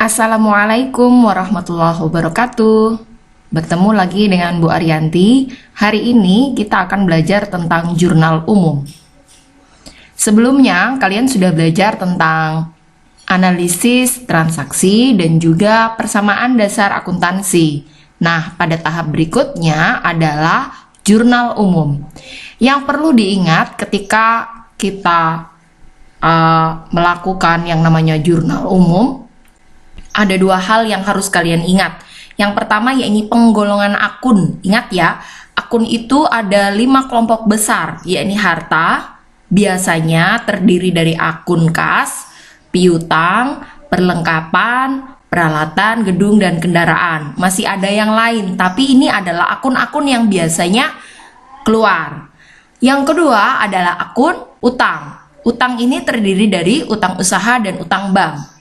Assalamualaikum warahmatullahi wabarakatuh. Bertemu lagi dengan Bu Ariyanti. Hari ini kita akan belajar tentang jurnal umum. Sebelumnya kalian sudah belajar tentang analisis transaksi dan juga persamaan dasar akuntansi. Nah, pada tahap berikutnya adalah jurnal umum. Yang perlu diingat ketika kita melakukan yang namanya jurnal umum, ada dua hal yang harus kalian ingat. Yang pertama yakni penggolongan akun. Ingat ya, akun itu ada 5 kelompok besar, yakni harta, biasanya terdiri dari akun kas, piutang, perlengkapan, peralatan, gedung, dan kendaraan. Masih ada yang lain, tapi ini adalah akun-akun yang biasanya keluar. Yang kedua adalah akun utang. Utang ini terdiri dari utang usaha dan utang bank.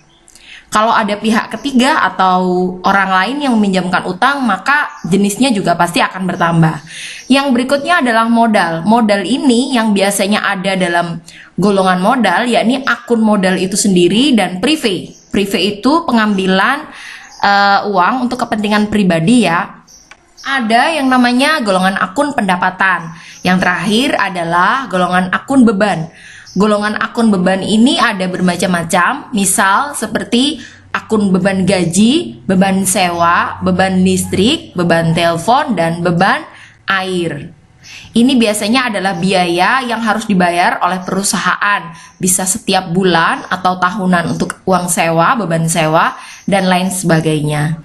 Kalau ada pihak ketiga atau orang lain yang meminjamkan utang, maka jenisnya juga pasti akan bertambah. Yang berikutnya adalah modal. Modal ini yang biasanya ada dalam golongan modal, yakni akun modal itu sendiri dan prive. Prive itu pengambilan uang untuk kepentingan pribadi ya. Ada yang namanya golongan akun pendapatan. Yang terakhir adalah golongan akun beban. Golongan akun beban ini ada bermacam-macam, misal seperti akun beban gaji, beban sewa, beban listrik, beban telepon, dan beban air. Ini biasanya adalah biaya yang harus dibayar oleh perusahaan, bisa setiap bulan atau tahunan untuk uang sewa, beban sewa, dan lain sebagainya.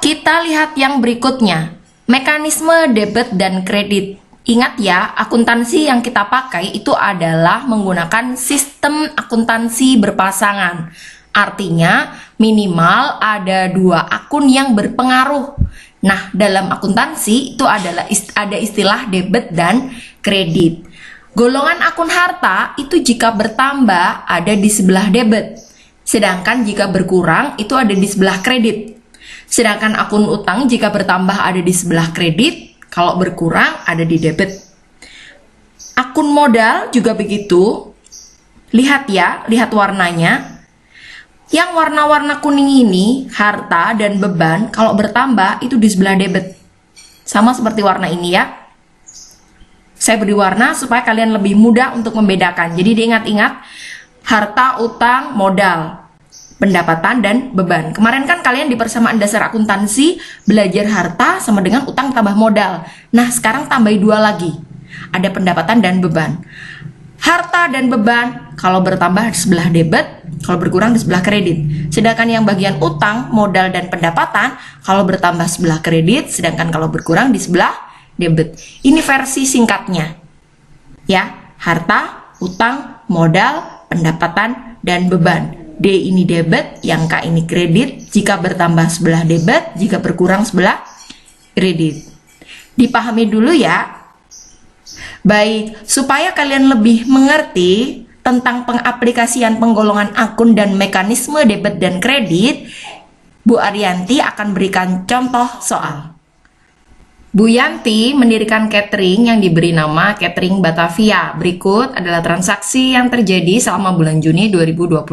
Kita lihat yang berikutnya, mekanisme debit dan kredit. Ingat ya, akuntansi yang kita pakai itu adalah menggunakan sistem akuntansi berpasangan. Artinya minimal ada 2 akun yang berpengaruh. Nah, dalam akuntansi itu ada istilah debit dan kredit. Golongan akun harta itu jika bertambah ada di sebelah debit. Sedangkan jika berkurang itu ada di sebelah kredit. Sedangkan akun utang jika bertambah ada di sebelah kredit. Kalau berkurang ada di debit. Akun modal juga begitu. Lihat ya, lihat warnanya. Yang warna-warna kuning ini, harta dan beban, kalau bertambah itu di sebelah debit. Sama seperti warna ini ya. Saya beri warna supaya kalian lebih mudah untuk membedakan. Jadi diingat-ingat, harta, utang, modal, pendapatan, dan beban. Kemarin kan kalian di persamaan dasar akuntansi belajar harta sama dengan utang tambah modal. Nah, sekarang tambahi 2 lagi. Ada pendapatan dan beban. Harta dan beban kalau bertambah di sebelah debit, kalau berkurang di sebelah kredit. Sedangkan yang bagian utang, modal, dan pendapatan kalau bertambah sebelah kredit, sedangkan kalau berkurang di sebelah debit. Ini versi singkatnya. Ya, harta, utang, modal, pendapatan, dan beban. D ini debit, yang K ini kredit. Jika bertambah sebelah debit, jika berkurang sebelah kredit. Dipahami dulu ya. Baik, supaya kalian lebih mengerti tentang pengaplikasian penggolongan akun dan mekanisme debit dan kredit, Bu Ariyanti akan berikan contoh soal. Bu Yanti mendirikan catering yang diberi nama Catering Batavia. Berikut adalah transaksi yang terjadi selama bulan Juni 2021.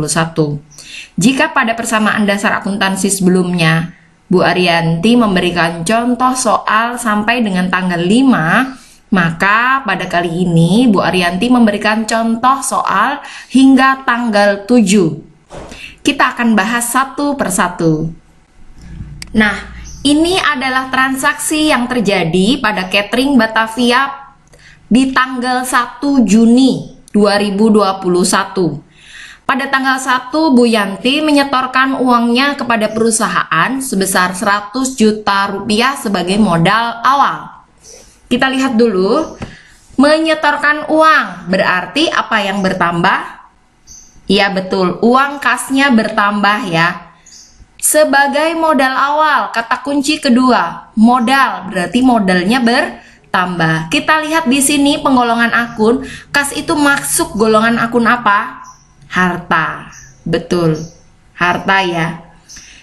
Jika pada persamaan dasar akuntansi sebelumnya, Bu Ariyanti memberikan contoh soal sampai dengan tanggal 5, maka pada kali ini Bu Ariyanti memberikan contoh soal hingga tanggal 7. Kita akan bahas satu persatu. Nah, ini adalah transaksi yang terjadi pada Catering Batavia di tanggal 1 Juni 2021. Pada tanggal 1, Bu Yanti menyetorkan uangnya kepada perusahaan sebesar 100 juta rupiah sebagai modal awal. Kita lihat dulu, menyetorkan uang berarti apa yang bertambah? Iya betul, uang kasnya bertambah ya. Sebagai modal awal, kata kunci kedua, modal, berarti modalnya bertambah. Kita lihat di sini penggolongan akun, kas itu masuk golongan akun apa? Harta. Betul, harta ya.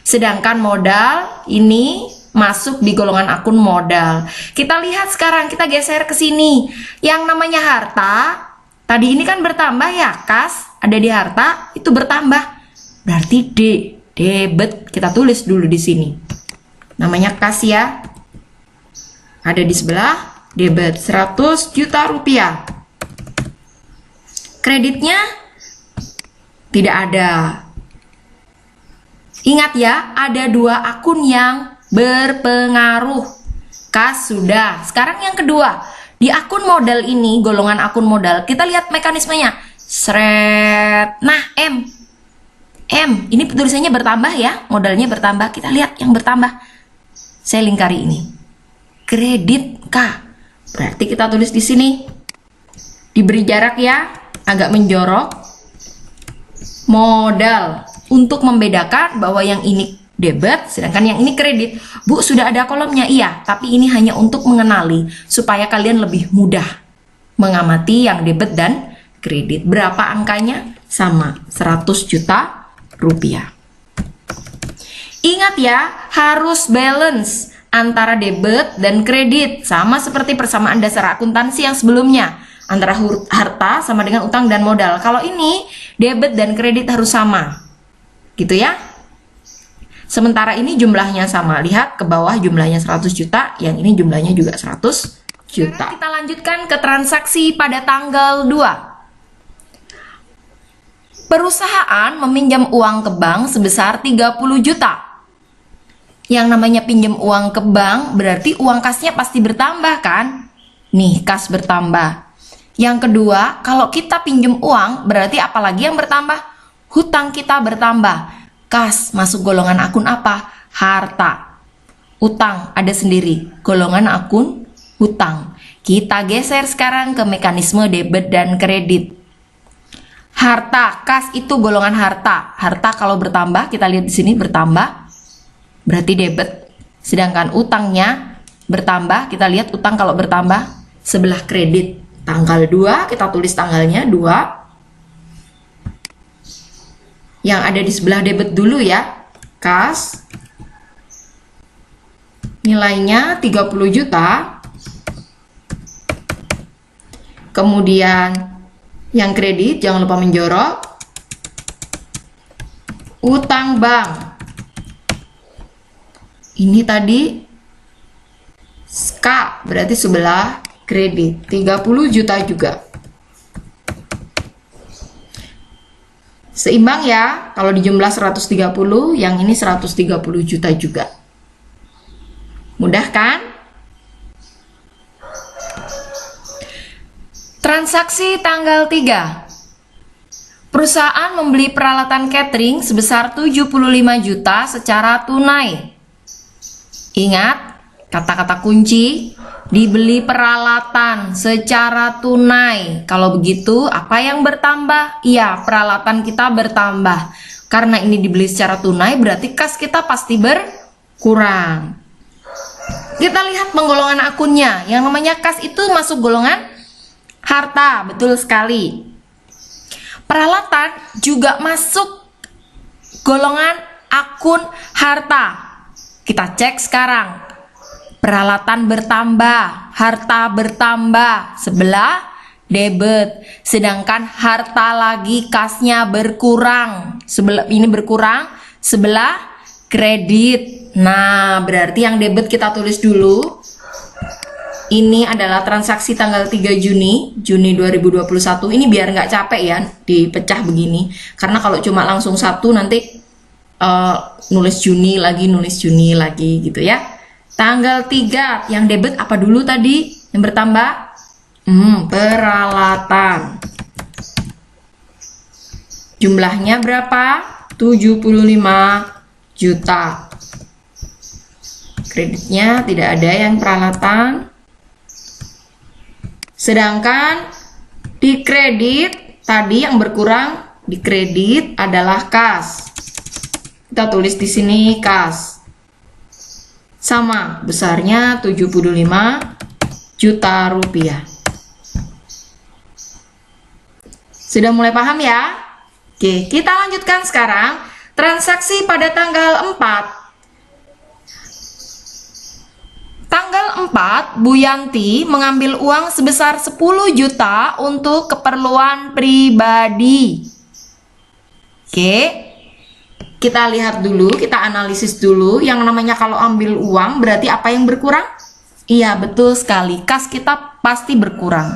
Sedangkan modal ini masuk di golongan akun modal. Kita lihat sekarang, kita geser ke sini. Yang namanya harta, tadi ini kan bertambah ya, kas ada di harta, itu bertambah. Berarti D debit. Kita tulis dulu di sini. Namanya kas ya. Ada di sebelah, debit 100 juta rupiah. Kreditnya tidak ada. Ingat ya, ada 2 akun yang berpengaruh. Kas sudah. Sekarang yang kedua, di akun modal ini, golongan akun modal, kita lihat mekanismenya. Sret. Nah, M, ini tulisannya bertambah ya, modalnya bertambah. Kita lihat yang bertambah. Saya lingkari ini. Kredit K. Berarti kita tulis di sini. Diberi jarak ya, agak menjorok. Modal. Untuk membedakan bahwa yang ini debit, sedangkan yang ini kredit. Bu, sudah ada kolomnya? Iya, tapi ini hanya untuk mengenali supaya kalian lebih mudah mengamati yang debit dan kredit. Berapa angkanya? Sama, 100 juta rupiah. Ingat ya, harus balance antara debit dan kredit, sama seperti persamaan dasar akuntansi yang sebelumnya. Antara harta sama dengan utang dan modal. Kalau ini debit dan kredit harus sama. Gitu ya. Sementara ini jumlahnya sama. Lihat ke bawah jumlahnya 100 juta, yang ini jumlahnya juga 100 juta. Sekarang kita lanjutkan ke transaksi pada tanggal 2. Perusahaan meminjam uang ke bank sebesar 30 juta. Yang namanya pinjam uang ke bank berarti uang kasnya pasti bertambah kan? Nih, kas bertambah. Yang kedua, kalau kita pinjam uang berarti apalagi yang bertambah? Hutang kita bertambah. Kas masuk golongan akun apa? Harta. Utang ada sendiri, golongan akun hutang. Kita geser sekarang ke mekanisme debit dan kredit. Harta, kas itu golongan harta. Harta kalau bertambah, kita lihat di sini bertambah, berarti debit. Sedangkan utangnya bertambah, kita lihat utang kalau bertambah sebelah kredit. Tanggal 2, kita tulis tanggalnya 2. Yang ada di sebelah debit dulu ya, kas. Nilainya 30 juta. Kemudian yang kredit, jangan lupa menjorok. Utang bank. Ini tadi K, berarti sebelah kredit. 30 juta juga. Seimbang ya, kalau dijumlah 130, yang ini 130 juta juga. Mudah kan? Transaksi tanggal 3. Perusahaan membeli peralatan catering sebesar 75 juta secara tunai. Ingat, kata-kata kunci, dibeli peralatan secara tunai. Kalau begitu, apa yang bertambah? Iya, peralatan kita bertambah. Karena ini dibeli secara tunai, berarti kas kita pasti berkurang. Kita lihat penggolongan akunnya. Yang namanya kas itu masuk golongan harta, betul sekali. Peralatan juga masuk golongan akun harta. Kita cek sekarang. Peralatan bertambah, harta bertambah, sebelah debit. Sedangkan harta lagi kasnya berkurang. Sebelah ini berkurang, sebelah kredit. Nah, berarti yang debit kita tulis dulu. Ini adalah transaksi tanggal 3 Juni 2021. Ini biar nggak capek ya dipecah begini. Karena kalau cuma langsung satu nanti nulis Juni lagi gitu ya. Tanggal 3, yang debit apa dulu tadi? Yang bertambah? Peralatan. Jumlahnya berapa? 75 juta. Kreditnya tidak ada yang peralatan. Sedangkan di kredit, tadi yang berkurang di kredit adalah kas. Kita tulis di sini kas. Sama, besarnya 75 juta rupiah. Sudah mulai paham ya? Oke, kita lanjutkan sekarang transaksi pada tanggal 4. Tanggal 4, Bu Yanti mengambil uang sebesar 10 juta untuk keperluan pribadi. Oke. Kita lihat dulu, kita analisis dulu. Yang namanya kalau ambil uang berarti apa yang berkurang? Iya, betul sekali. Kas kita pasti berkurang.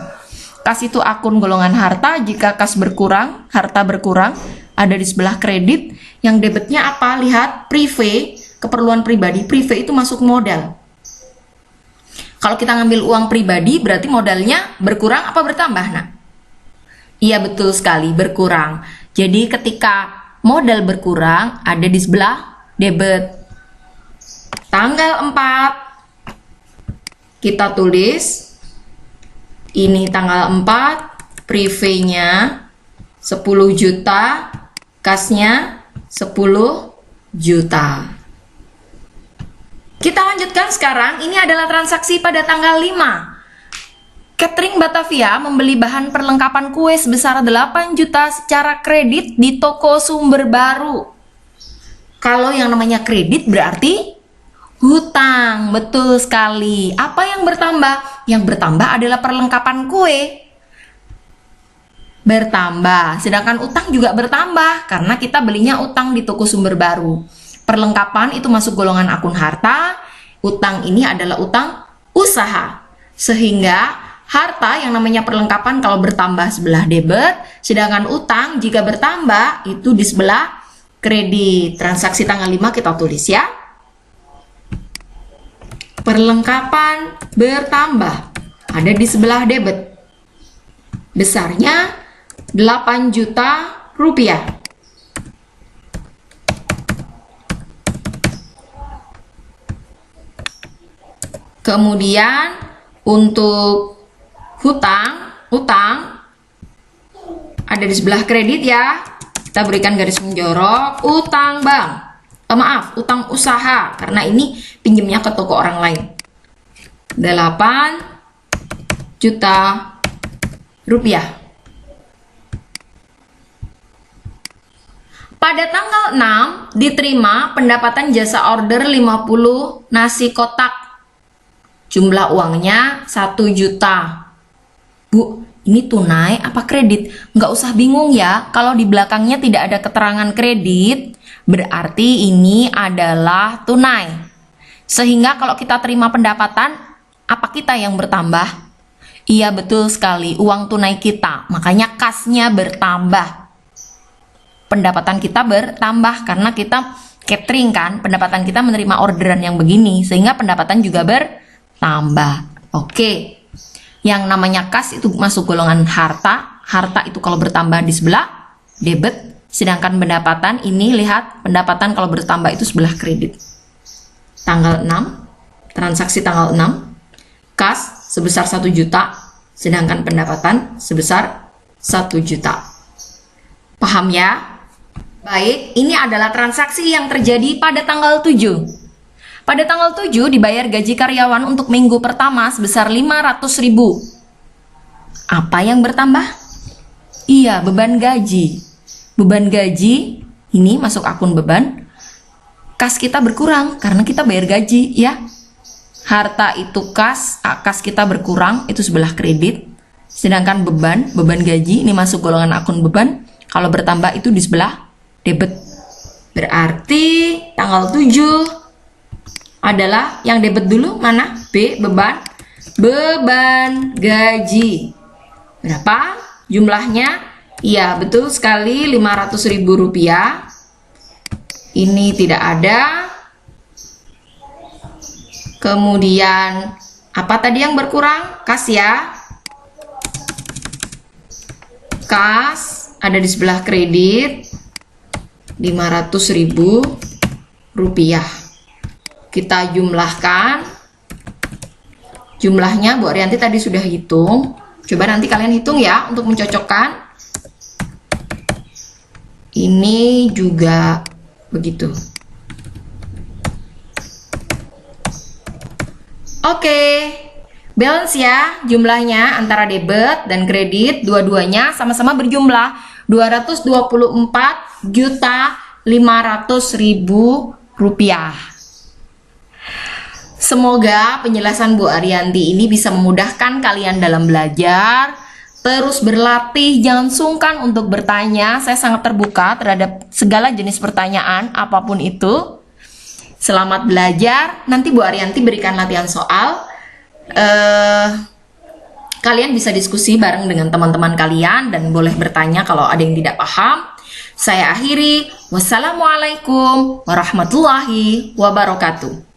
Kas itu akun golongan harta. Jika kas berkurang, harta berkurang, ada di sebelah kredit. Yang debitnya apa? Lihat, prive, keperluan pribadi. Prive itu masuk modal. Kalau kita ngambil uang pribadi berarti modalnya berkurang apa bertambah, nak? Iya, betul sekali, berkurang. Jadi ketika modal berkurang ada di sebelah debit. Tanggal 4 kita tulis ini tanggal 4, prive-nya 10 juta, kasnya 10 juta. Kita lanjutkan sekarang, ini adalah transaksi pada tanggal 5. Catering Batavia membeli bahan perlengkapan kue sebesar 8 juta secara kredit di toko Sumber Baru. Kalau yang namanya kredit berarti hutang, betul sekali. Apa yang bertambah? Yang bertambah adalah perlengkapan kue. Bertambah, sedangkan utang juga bertambah karena kita belinya utang di toko Sumber Baru. Perlengkapan itu masuk golongan akun harta, utang ini adalah utang usaha. Sehingga harta yang namanya perlengkapan kalau bertambah sebelah debit, sedangkan utang jika bertambah itu di sebelah kredit. Transaksi tanggal 5 kita tulis ya. Perlengkapan bertambah ada di sebelah debit. Besarnya 8 juta rupiah. Kemudian untuk utang ada di sebelah kredit ya. Kita berikan garis menjorok, utang bank. Maaf, utang usaha karena ini pinjamnya ke toko orang lain. 8 juta rupiah. Pada tanggal 6 diterima pendapatan jasa order 50 nasi kotak. Jumlah uangnya 1 juta. Bu, ini tunai apa kredit? Nggak usah bingung ya, kalau di belakangnya tidak ada keterangan kredit, berarti ini adalah tunai. Sehingga kalau kita terima pendapatan, apa kita yang bertambah? Iya, betul sekali, uang tunai kita. Makanya kasnya bertambah. Pendapatan kita bertambah karena kita catering kan, pendapatan kita menerima orderan yang begini, sehingga pendapatan juga bertambah. Oke. Yang namanya kas itu masuk golongan harta. Harta itu kalau bertambah di sebelah debit, sedangkan pendapatan ini lihat pendapatan kalau bertambah itu sebelah kredit. Tanggal 6, transaksi tanggal 6, kas sebesar 1 juta, sedangkan pendapatan sebesar 1 juta. Paham ya? Baik, ini adalah transaksi yang terjadi pada tanggal 7. Pada tanggal 7 dibayar gaji karyawan untuk minggu pertama sebesar 500.000. Apa yang bertambah? Iya, beban gaji. Beban gaji ini masuk akun beban. Kas kita berkurang karena kita bayar gaji ya. Harta itu kas kita berkurang itu sebelah kredit. Sedangkan beban gaji ini masuk golongan akun beban. Kalau bertambah itu di sebelah debit. Berarti tanggal 7 adalah yang debit dulu mana? B, beban gaji. Berapa jumlahnya? Iya, betul sekali 500.000 rupiah. Ini tidak ada. Kemudian apa tadi yang berkurang? Kas ya. Kas ada di sebelah kredit 500.000 rupiah. Kita jumlahkan. Jumlahnya Bu Arianti tadi sudah hitung. Coba nanti kalian hitung ya untuk mencocokkan. Ini juga begitu. Oke. Balance ya jumlahnya antara debit dan kredit dua-duanya sama-sama berjumlah 224.500.000 rupiah. Semoga penjelasan Bu Arianti ini bisa memudahkan kalian dalam belajar. terus berlatih, jangan sungkan untuk bertanya. Saya sangat terbuka terhadap segala jenis pertanyaan, apapun itu. Selamat belajar. Nanti Bu Arianti berikan latihan soal. Kalian bisa diskusi bareng dengan teman-teman kalian dan boleh bertanya kalau ada yang tidak paham. Saya akhiri. Wassalamualaikum warahmatullahi wabarakatuh.